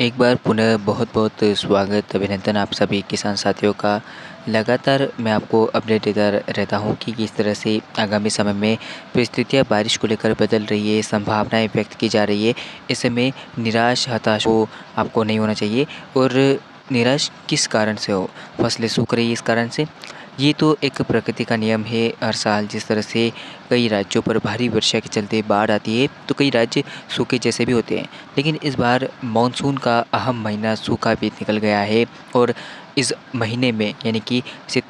एक बार पुनः बहुत-बहुत स्वागत, अभिनंदन आप सभी किसान साथियों का। लगातार मैं आपको अपडेट देता रहता हूँ कि किस तरह से आगामी समय में परिस्थितियाँ बारिश को लेकर बदल रही है, संभावनाएँ व्यक्त की जा रही है। ऐसे में निराश, हताश हो आपको नहीं होना चाहिए। और निराश किस कारण से हो? फसलें सूख रही है इस कारण से? ये तो एक प्रकृति का नियम है। हर साल जिस तरह से कई राज्यों पर भारी वर्षा के चलते बाढ़ आती है, तो कई राज्य सूखे जैसे भी होते हैं। लेकिन इस बार मानसून का अहम महीना सूखा भी निकल गया है। और इस महीने में यानी कि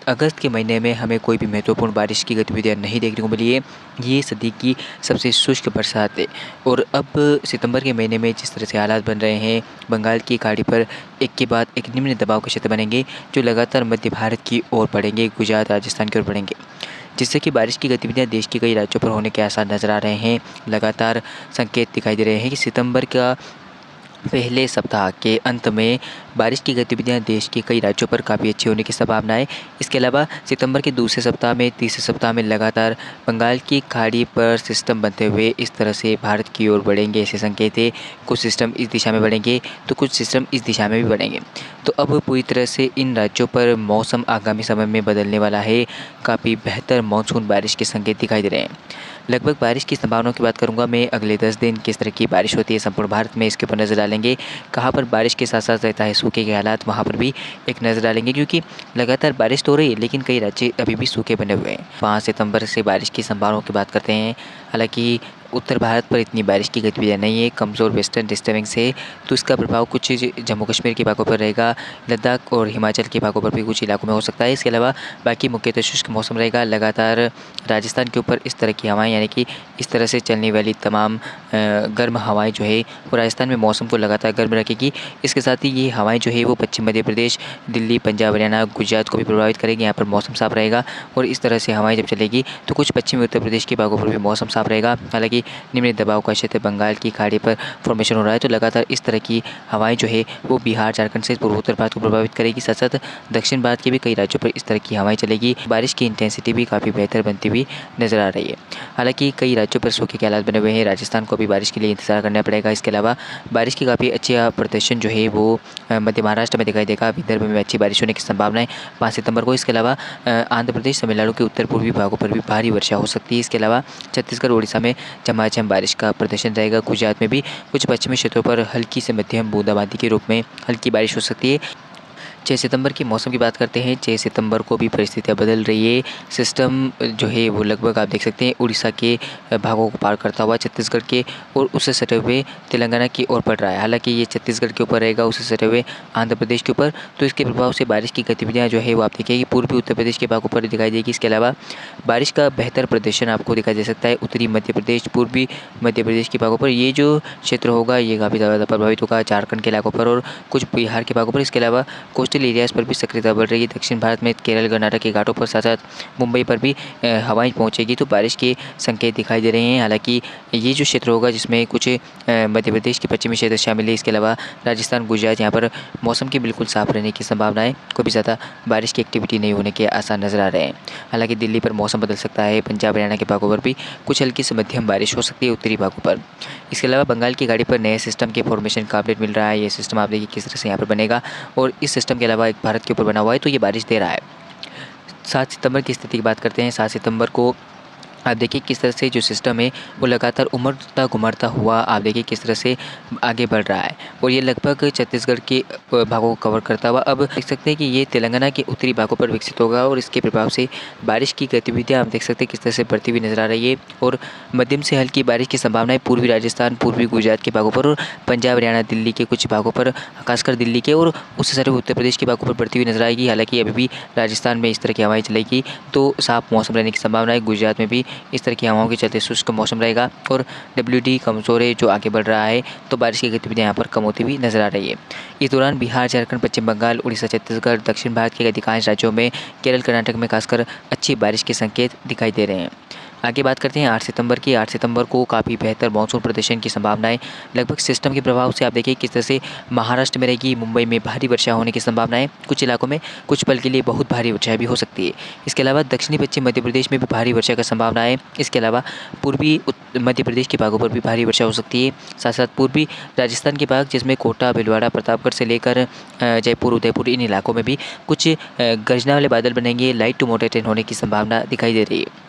अगस्त के महीने में हमें कोई भी महत्वपूर्ण बारिश की गतिविधियां नहीं देखने को मिली है। ये सदी की सबसे शुष्क बरसात है। और अब सितंबर के महीने में जिस तरह से हालात बन रहे हैं, बंगाल की खाड़ी पर एक के बाद एक निम्न दबाव के क्षेत्र बनेंगे, जो लगातार मध्य भारत की ओर बढ़ेंगे, गुजरात राजस्थान की ओर बढ़ेंगे, जिससे कि बारिश की गतिविधियां देश के कई राज्यों पर होने के आसार नज़र आ रहे हैं। लगातार संकेत दिखाई दे रहे हैं कि सितंबर का पहले सप्ताह के अंत में बारिश की गतिविधियां देश के कई राज्यों पर काफ़ी अच्छी होने की संभावना है। इसके अलावा सितंबर के दूसरे सप्ताह में, तीसरे सप्ताह में लगातार बंगाल की खाड़ी पर सिस्टम बनते हुए इस तरह से भारत की ओर बढ़ेंगे, ऐसे संकेत है। कुछ सिस्टम इस दिशा में बढ़ेंगे तो कुछ सिस्टम इस दिशा में भी बढ़ेंगे। तो अब पूरी तरह से इन राज्यों पर मौसम आगामी समय में बदलने वाला है। काफ़ी बेहतर मानसून बारिश के संकेत दिखाई दे रहे हैं। लगभग बारिश की संभावनाओं की बात करूंगा मैं, अगले 10 दिन किस तरह की बारिश होती है संपूर्ण भारत में, इसके ऊपर नज़र डालेंगे। कहाँ पर बारिश के साथ साथ रहता है सूखे के हालात, वहाँ पर भी एक नज़र डालेंगे, क्योंकि लगातार बारिश तो हो रही है लेकिन कई राज्य अभी भी सूखे बने हुए हैं। 5 सितंबर से बारिश की संभावनाओं की बात करते हैं। हालांकि उत्तर भारत पर इतनी बारिश की गतिविधियाँ नहीं है, कमज़ोर वेस्टर्न डिस्टर्बेंस है, तो इसका प्रभाव कुछ जम्मू कश्मीर के भागों पर रहेगा, लद्दाख और हिमाचल के भागों पर भी कुछ इलाकों में हो सकता है। इसके अलावा बाकी मुख्यतः शुष्क मौसम रहेगा। लगातार राजस्थान के ऊपर इस तरह की हवाएं, यानी कि इस तरह से चलने वाली तमाम गर्म हवाएं जो है वो राजस्थान में मौसम को लगातार गर्म रखेगी। इसके साथ ही ये हवाएं जो है वो पश्चिम मध्य प्रदेश, दिल्ली, पंजाब, हरियाणा, गुजरात को भी प्रभावित करेगी। यहाँ पर मौसम साफ रहेगा। और इस तरह से हवाएं जब चलेगी तो कुछ पश्चिमी उत्तर प्रदेश के भागों पर भी मौसम साफ रहेगा। हालांकि निम्न दबाव का क्षेत्र बंगाल की खाड़ी पर फॉर्मेशन हो रहा है, तो लगातार इस तरह की हवाएं जो है वो बिहार, झारखंड से पूर्वोत्तर भारत को प्रभावित करेगी। साथ साथ दक्षिण भारत के भी कई राज्यों पर इस तरह की हवाएं चलेगी। बारिश की इंटेंसिटी भी काफ़ी बेहतर बनती हुई नज़र आ रही है। हालांकि कई राज्यों पर सूखे के हालात बने हुए हैं। राजस्थान को भी बारिश के लिए इंतजार करना पड़ेगा। इसके अलावा बारिश की काफ़ी अच्छा प्रदर्शन जो है वो मध्य महाराष्ट्र में दिखाई देगा। विदर्भ में अच्छी बारिश होने की संभावना है 5 सितंबर को। इसके अलावा आंध्र प्रदेश, तमिलनाडु के उत्तर पूर्वी भागों पर भी भारी वर्षा हो सकती है। इसके अलावा छत्तीसगढ़, उड़ीसा में झमाझम बारिश का प्रदर्शन रहेगा। गुजरात में भी कुछ पश्चिमी क्षेत्रों पर हल्की से मध्यम बूंदाबांदी के रूप में हल्की बारिश हो सकती है। 6 सितंबर की मौसम की बात करते हैं। 6 सितंबर को भी परिस्थितियाँ बदल रही है। सिस्टम जो है वो लगभग आप देख सकते हैं उड़ीसा के भागों को पार करता हुआ छत्तीसगढ़ के और उससे सटे हुए तेलंगाना की ओर बढ़ रहा है। हालांकि ये छत्तीसगढ़ के ऊपर रहेगा, उससे सटे हुए आंध्र प्रदेश के ऊपर, तो इसके प्रभाव से बारिश की गतिविधियाँ जो है वो आप देखिए पूर्वी उत्तर प्रदेश के भागों पर दिखाई देगी। इसके अलावा बारिश का बेहतर प्रदर्शन आपको दिखाई दे सकता है उत्तरी मध्य प्रदेश, पूर्वी मध्य प्रदेश के भागों पर। ये जो क्षेत्र होगा ये काफ़ी ज़्यादा प्रभावित होगा झारखंड के इलाकों पर और कुछ बिहार के भागों पर। इसके अलावा कोस्टल एरियाज़ पर भी सक्रियता बढ़ रही है। दक्षिण भारत में केरल, कर्नाटक के घाटों पर, साथ साथ मुंबई पर भी हवाएं पहुंचेगी, तो बारिश के संकेत दिखाई दे रहे हैं। हालांकि ये जो क्षेत्र होगा जिसमें कुछ मध्य प्रदेश के पश्चिमी क्षेत्र शामिल है। इसके अलावा राजस्थान, गुजरात, यहाँ पर मौसम की बिल्कुल साफ रहने की संभावना है। कोई भी ज़्यादा बारिश की एक्टिविटी नहीं होने के आसार नज़र आ रहे हैं। हालांकि दिल्ली पर मौसम बदल सकता है। पंजाब, हरियाणा के भागों पर भी कुछ हल्की से मध्यम बारिश हो सकती है उत्तरी भागों पर। इसके अलावा बंगाल की खाड़ी पर नए सिस्टम के फॉर्मेशन का अपडेट मिल रहा है। ये सिस्टम आप देखिए किस तरह से यहाँ पर बनेगा और इस सिस्टम के अलावा एक भारत के ऊपर बना हुआ है, तो ये बारिश दे रहा है। 7 सितंबर की स्थिति की बात करते हैं। 7 सितंबर को आप देखिए किस तरह से जो सिस्टम है वो लगातार उमड़ता घुमड़ता हुआ आप देखिए किस तरह से आगे बढ़ रहा है और ये लगभग छत्तीसगढ़ के भागों को कवर करता हुआ अब देख सकते हैं कि ये तेलंगाना के उत्तरी भागों पर विकसित होगा और इसके प्रभाव से बारिश की गतिविधियां आप देख सकते हैं किस तरह से बढ़ती हुई नजर आ रही है। और मध्यम से हल्की बारिश की संभावना है पूर्वी राजस्थान, पूर्वी गुजरात के भागों पर और पंजाब, हरियाणा, दिल्ली के कुछ भागों पर, खासकर दिल्ली के और उससे सारे उत्तर प्रदेश के भागों पर बढ़ती हुई नजर आएगी। हालांकि अभी भी राजस्थान में इस तरह की हवाएं चलेगी तो साफ मौसम रहने की संभावना है। गुजरात में भी इस तरह की हवाओं के चलते शुष्क मौसम रहेगा और WD कमज़ोर है जो आगे बढ़ रहा है, तो बारिश की गतिविधियाँ यहाँ पर कम होती हुई नजर आ रही है। इस दौरान बिहार, झारखंड, पश्चिम बंगाल, उड़ीसा, छत्तीसगढ़, दक्षिण भारत के अधिकांश राज्यों में, केरल, कर्नाटक में खासकर अच्छी बारिश के संकेत दिखाई दे रहे हैं। आगे बात करते हैं 8 सितंबर की। 8 सितंबर को काफ़ी बेहतर मॉनसून प्रदर्शन की संभावनाएं, लगभग सिस्टम के प्रभाव से आप देखिए किस तरह से महाराष्ट्र में रहेगी, मुंबई में भारी वर्षा होने की संभावनाएं, कुछ इलाकों में कुछ पल के लिए बहुत भारी वर्षा भी हो सकती है। इसके अलावा दक्षिणी पश्चिम मध्य प्रदेश में भी भारी वर्षा की संभावना है। इसके अलावा पूर्वी मध्य प्रदेश के भागों पर भी भारी वर्षा हो सकती है। साथ साथ पूर्वी राजस्थान के भाग जिसमें कोटा, भीलवाड़ा, प्रतापगढ़ से लेकर जयपुर, उदयपुर, इन इलाकों में भी कुछ गर्जना वाले बादल बनेंगे। लाइट टू मॉडरेट रेन होने की संभावना दिखाई दे रही है।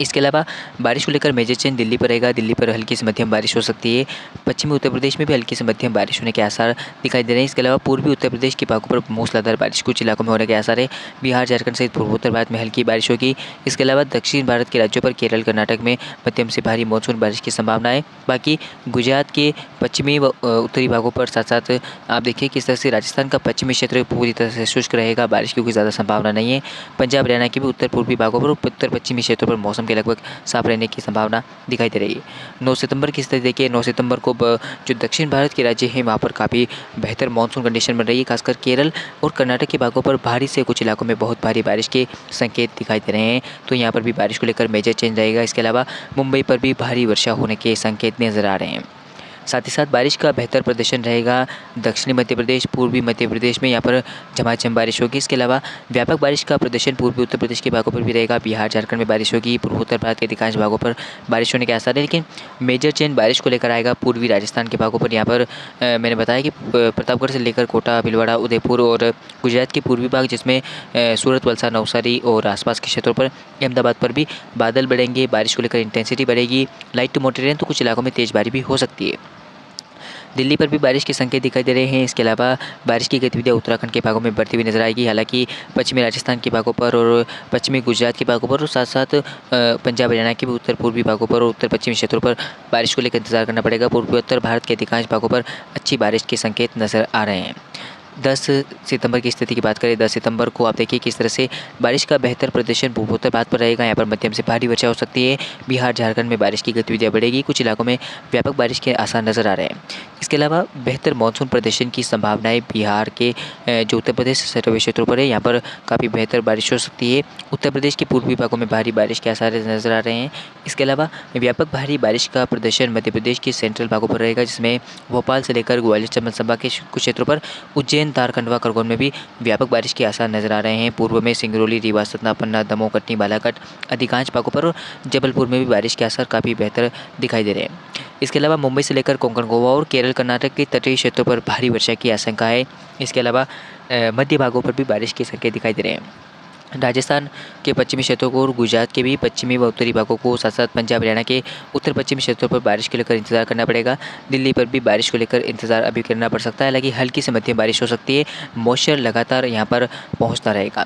इसके अलावा बारिश को लेकर मेजर चेंज दिल्ली पर रहेगा। दिल्ली पर हल्की से मध्यम बारिश हो सकती है। पश्चिमी उत्तर प्रदेश में भी हल्की से मध्यम बारिश होने के आसार दिखाई दे रहे हैं। इसके अलावा पूर्वी उत्तर प्रदेश के भागों पर मूसलाधार बारिश कुछ इलाकों में होने के आसार है। बिहार, झारखंड सहित पूर्वोत्तर भारत में हल्की बारिश होगी। इसके अलावा दक्षिण भारत के राज्यों पर केरल, कर्नाटक में मध्यम से भारी मानसून बारिश की संभावना है। बाकी गुजरात के पश्चिमी व उत्तरी भागों पर, साथ साथ आप देखिए किस तरह से राजस्थान का पश्चिमी क्षेत्र पूरी तरह से शुष्क रहेगा, बारिश की कोई ज़्यादा संभावना नहीं है। पंजाब, हरियाणा के भी उत्तर पूर्वी भागों पर, उत्तर पश्चिमी क्षेत्रों पर मौसम के लगभग साफ रहने की संभावना दिखाई दे रही है। 9 सितंबर की स्थिति देखिए। 9 सितंबर को जो दक्षिण भारत के राज्य हैं वहाँ पर काफ़ी बेहतर मानसून कंडीशन बन रही है। खासकर केरल और कर्नाटक के भागों पर भारी से कुछ इलाकों में बहुत भारी बारिश के संकेत दिखाई दे रहे हैं, तो यहाँ पर भी बारिश को लेकर मेजर चेंज रहेगा। इसके अलावा मुंबई पर भी भारी वर्षा होने के संकेत नजर आ रहे हैं। साथ ही साथ बारिश का बेहतर प्रदर्शन रहेगा दक्षिणी मध्य प्रदेश, पूर्वी मध्य प्रदेश में, यहाँ पर झमाझम बारिश होगी। इसके अलावा व्यापक बारिश का प्रदर्शन पूर्वी उत्तर प्रदेश के भागों पर भी रहेगा। बिहार, झारखंड में बारिश होगी। पूर्वोत्तर भारत के अधिकांश भागों पर बारिश होने के आसार है, लेकिन मेजर चेंज बारिश को लेकर आएगा पूर्वी राजस्थान के भागों पर। यहाँ पर मैंने बताया कि प्रतापगढ़ से लेकर कोटा, भीलवाड़ा, उदयपुर और गुजरात के पूर्वी भाग जिसमें सूरत, वलसाड, नवसारी और आसपास के क्षेत्रों पर, अहमदाबाद पर भी बादल बढ़ेंगे। बारिश को लेकर इंटेंसिटी बढ़ेगी। लाइट टू मॉडरेट रेन, तो कुछ इलाकों में तेज़ बारिश भी हो सकती है। दिल्ली पर भी बारिश के संकेत दिखाई दे रहे हैं। इसके अलावा बारिश की गतिविधियां उत्तराखंड के भागों में बढ़ती हुई नजर आएगी। हालांकि पश्चिमी राजस्थान के भागों पर और पश्चिमी गुजरात के भागों पर और साथ साथ पंजाब, हरियाणा के भी उत्तर पूर्वी भागों पर और उत्तर पश्चिमी क्षेत्रों पर बारिश को लेकर इंतजार करना पड़ेगा। पूर्वोत्तर भारत के अधिकांश भागों पर अच्छी बारिश के संकेत नजर आ रहे हैं। 10 सितंबर की स्थिति की बात करें। 10 सितंबर को आप देखिए किस तरह से बारिश का बेहतर प्रदर्शन पूर्वोत्तर भारत पर रहेगा। यहाँ पर मध्यम से भारी वर्षा हो सकती है। बिहार, झारखंड में बारिश की गतिविधियाँ बढ़ेगी। कुछ इलाकों में व्यापक बारिश के आसार नजर आ रहे हैं। इसके अलावा बेहतर मानसून प्रदर्शन की संभावनाएं बिहार के जो उत्तर प्रदेश से सटे हुए क्षेत्रों पर है, यहाँ पर काफ़ी बेहतर बारिश हो सकती है। उत्तर प्रदेश के पूर्वी भागों में भारी बारिश के आसार नजर आ रहे हैं। इसके अलावा व्यापक भारी बारिश का प्रदर्शन मध्य प्रदेश के सेंट्रल भागों पर रहेगा, जिसमें भोपाल से लेकर ग्वालियर, चंबल संभाग के कुछ क्षेत्रों पर, उज्जैन, धार, खंडवा, खरगोन में भी व्यापक बारिश के आसार नजर आ रहे हैं। पूर्व में सिंगरौली, रीवा, सतना, पन्ना, दमोह, कटनी, बालाघाट अधिकांश भागों पर और जबलपुर में भी बारिश के आसार काफ़ी बेहतर दिखाई दे रहे हैं। इसके अलावा मुंबई से लेकर कोंकण, गोवा और केरल, कर्नाटक के तटीय क्षेत्रों पर भारी वर्षा की आशंका है। इसके अलावा मध्य भागों पर भी बारिश के संकेत दिखाई दे रहे हैं। राजस्थान के पश्चिमी क्षेत्रों को और गुजरात के भी पश्चिमी व उत्तरी भागों को, साथ साथ पंजाब, हरियाणा के उत्तर पश्चिमी क्षेत्रों पर बारिश को लेकर इंतजार करना पड़ेगा। दिल्ली पर भी बारिश को लेकर इंतजार अभी करना पड़ सकता है। हालांकि हल्की से मध्यम बारिश हो सकती है। मॉइस्चर लगातार यहाँ पर पहुँचता रहेगा।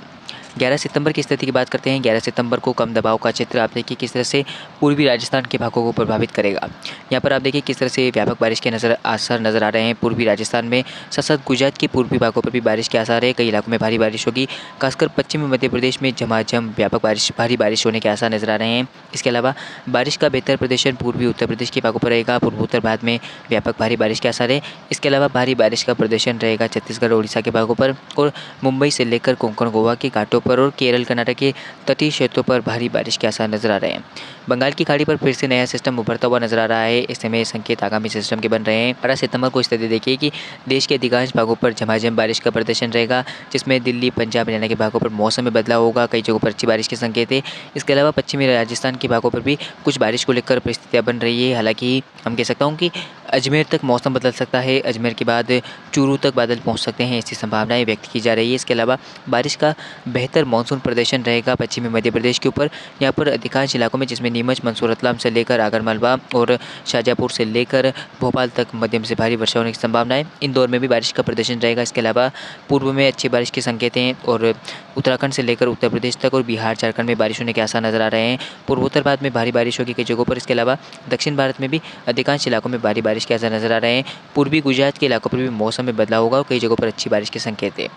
11 सितंबर की स्थिति की बात करते हैं। 11 सितंबर को कम दबाव का क्षेत्र आप देखिए किस तरह से पूर्वी राजस्थान के भागों को प्रभावित करेगा। यहाँ पर आप देखिए किस तरह से व्यापक बारिश के आसार नजर आ रहे हैं पूर्वी राजस्थान में। साथ साथ गुजरात के पूर्वी भागों पर भी बारिश के आसार है। कई इलाकों में भारी बारिश होगी। खासकर पश्चिमी मध्य प्रदेश में झमाझम व्यापक भारी बारिश होने के आसार नजर आ रहे हैं। इसके अलावा बारिश का बेहतर प्रदर्शन पूर्वी उत्तर प्रदेश के भागों पर रहेगा। पूर्वोत्तर भारत में व्यापक भारी बारिश के आसार है। इसके अलावा भारी बारिश का प्रदर्शन रहेगा छत्तीसगढ़, उड़ीसा के भागों पर और मुंबई से लेकर कोंकण, गोवा के घाटों पर और केरल, कर्नाटक के तटीय क्षेत्रों पर भारी बारिश के आसार नजर आ रहे हैं। बंगाल की खाड़ी पर फिर से नया सिस्टम उभरता हुआ नजर आ रहा है। इस समय संकेत आगामी सिस्टम के बन रहे हैं। 18 सितंबर को स्थिति देखिए कि देश के अधिकांश भागों पर झमाझम बारिश का प्रदर्शन रहेगा, जिसमें दिल्ली, पंजाब, हरियाणा के भागों पर मौसम में बदलाव होगा। कई जगहों पर अच्छी बारिश के संकेत है। इसके अलावा पश्चिमी राजस्थान के भागों पर भी कुछ बारिश को लेकर परिस्थितियाँ बन रही है। हालांकि हम कह सकता हूँ कि अजमेर तक मौसम बदल सकता है। अजमेर के बाद चूरू तक बादल पहुँच सकते हैं, ऐसी संभावनाएं व्यक्त की जा रही है। इसके अलावा बारिश का बेहतर मानसून प्रदर्शन रहेगा पश्चिमी मध्य प्रदेश के ऊपर। यहाँ पर अधिकांश इलाकों में, जिसमें नीमच, मंसूर, रतलाम से लेकर आगरमालवा और शाहजहाँपुर से लेकर भोपाल तक मध्यम से भारी वर्षा होने की संभावना है। इंदौर में भी बारिश का प्रदर्शन रहेगा। इसके अलावा पूर्व में अच्छी बारिश के संकेत हैं और उत्तराखंड से लेकर उत्तर प्रदेश तक और बिहार, झारखंड में बारिश होने के आसार नजर आ रहे हैं। पूर्वोत्तर भारत में भारी बारिश होगी कई जगहों पर। इसके अलावा दक्षिण भारत में भी अधिकांश इलाकों में भारी बारिश के आसार नजर आ रहे हैं। पूर्वी गुजरात के इलाकों पर भी मौसम में बदलाव होगा और कई जगहों पर अच्छी बारिश के संकेत है।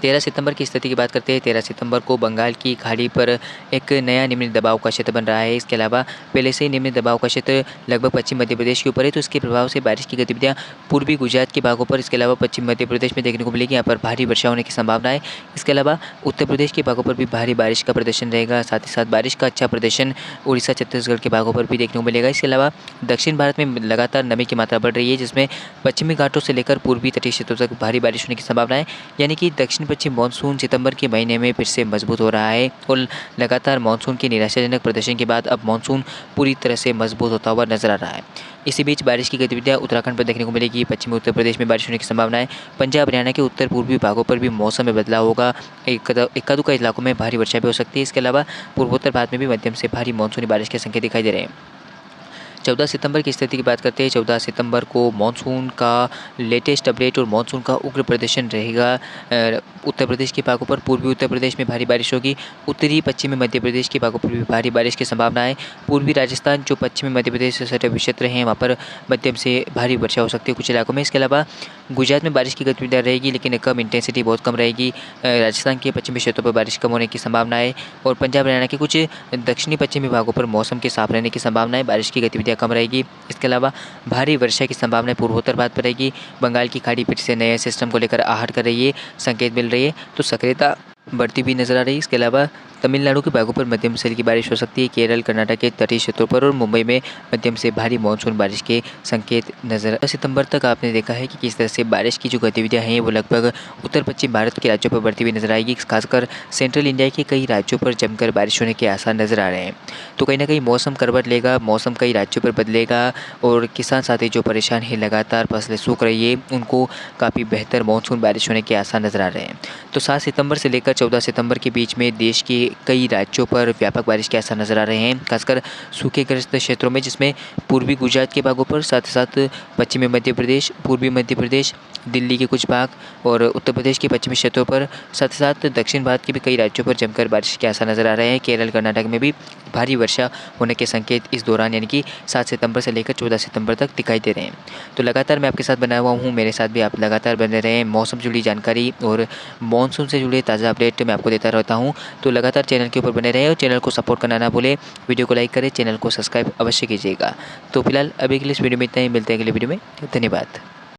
13 सितंबर की स्थिति की बात करते हैं। 13 सितंबर को बंगाल की खाड़ी पर एक नया निम्न दबाव का क्षेत्र बन रहा है। इसके अलावा पहले से ही निम्न दबाव का क्षेत्र लगभग पश्चिम मध्य प्रदेश के ऊपर है, तो इसके प्रभाव से बारिश की गतिविधियां पूर्वी गुजरात के भागों पर, इसके अलावा पश्चिम मध्य प्रदेश में देखने को मिलेगी। यहाँ पर भारी वर्षा होने की संभावना है। इसके अलावा उत्तर प्रदेश के भागों पर भी भारी बारिश का प्रदर्शन रहेगा। साथ ही साथ बारिश का अच्छा प्रदर्शन उड़ीसा, छत्तीसगढ़ के भागों पर भी देखने को मिलेगा। इसके अलावा दक्षिण भारत में लगातार नमी की मात्रा बढ़ रही है, जिसमें पश्चिमी घाटों से लेकर पूर्वी तटीय क्षेत्रों तक भारी बारिश होने की संभावना है। यानी कि दक्षिण पश्चिम मानसून सितंबर के महीने में फिर से मजबूत हो रहा है और लगातार मानसून के निराशाजनक प्रदर्शन के बाद अब मानसून पूरी तरह से मजबूत होता हुआ नजर आ रहा है। इसी बीच बारिश की गतिविधियां उत्तराखंड पर देखने को मिलेगी। पश्चिमी उत्तर प्रदेश में बारिश होने की संभावना है। पंजाब, हरियाणा के उत्तर पूर्वी भागों पर भी मौसम में बदलाव होगा। इक्का दुक्का इलाकों में भारी वर्षा भी हो सकती है। इसके अलावा पूर्वोत्तर भारत में भी मध्यम से भारी मानसूनी बारिश के संकेत दिखाई दे रहे हैं। 14 सितंबर की स्थिति की बात करते हैं। 14 सितंबर को मानसून का लेटेस्ट अपडेट और मानसून का उग्र प्रदर्शन रहेगा। उत्तर प्रदेश के भागों पर, पूर्वी उत्तर प्रदेश में भारी बारिश होगी। उत्तरी पश्चिमी मध्य प्रदेश के भागों पर भी भारी बारिश की संभावना है। पूर्वी राजस्थान, जो पश्चिमी मध्य प्रदेश से सटे क्षेत्र हैं, वहाँ पर मध्यम से भारी वर्षा हो सकती है कुछ इलाकों में। इसके अलावा गुजरात में बारिश की गतिविधियाँ रहेगी, लेकिन कम इंटेंसिटी, बहुत कम रहेगी। राजस्थान के पश्चिमी क्षेत्रों पर बारिश कम होने की संभावना है और पंजाब, हरियाणा के कुछ दक्षिणी पश्चिमी भागों पर मौसम के साफ रहने की संभावना है। बारिश की गतिविधियाँ कम रहेगी। इसके अलावा भारी वर्षा की संभावना पूर्वोत्तर भारत पर रहेगी। बंगाल की खाड़ी फिर से नए सिस्टम को लेकर आहट कर रही है, संकेत मिल रही है, तो सक्रियता बढ़ती भी नजर आ रही है। इसके अलावा तमिलनाडु के भागों पर मध्यम से हल्की बारिश हो सकती है। केरल, कर्नाटक के तटीय क्षेत्रों पर और मुंबई में मध्यम से भारी मानसून बारिश के संकेत नजर। सितंबर तक आपने देखा है कि किस तरह से बारिश की जो गतिविधियां हैं वो लगभग उत्तर पश्चिम भारत के राज्यों पर बढ़ती हुई नजर आएगी। खासकर सेंट्रल इंडिया के कई राज्यों पर जमकर बारिश होने के आसार नजर आ रहे हैं। तो कहीं ना कहीं मौसम करवट लेगा, मौसम कई राज्यों पर बदलेगा और किसान साथी जो परेशान है, लगातार फसलें सूख रही है, उनको काफ़ी बेहतर मानसून बारिश होने के आसार नजर आ रहे हैं। तो 7 सितंबर से लेकर 14 सितंबर के बीच में देश के कई राज्यों पर व्यापक बारिश के आसार नजर आ रहे हैं, खासकर सूखेग्रस्त क्षेत्रों में, जिसमें पूर्वी गुजरात के भागों पर, साथ ही साथ पश्चिमी मध्य प्रदेश, पूर्वी मध्य प्रदेश, दिल्ली के कुछ भाग और उत्तर प्रदेश के पश्चिमी क्षेत्रों पर, साथ ही साथ दक्षिण भारत के भी कई राज्यों पर जमकर बारिश के आसार नजर आ रहे हैं। केरल, कर्नाटक में भी भारी वर्षा होने के संकेत इस दौरान, यानी कि 7 सितंबर से लेकर 14 सितंबर तक दिखाई दे रहे हैं। तो लगातार मैं आपके साथ बना हुआ हूँ, मेरे साथ भी आप लगातार बने रहें। मौसम से जुड़ी जानकारी और मॉनसून से जुड़े ताज़ा अपडेट मैं आपको देता रहता हूँ, तो लगातार चैनल के ऊपर बने रहें और चैनल को सपोर्ट करना ना भूलें। वीडियो को लाइक करें, चैनल को सब्सक्राइब अवश्य कीजिएगा। तो फिलहाल अभी के लिए इस वीडियो में इतना ही, मिलते हैं अगले वीडियो में। धन्यवाद।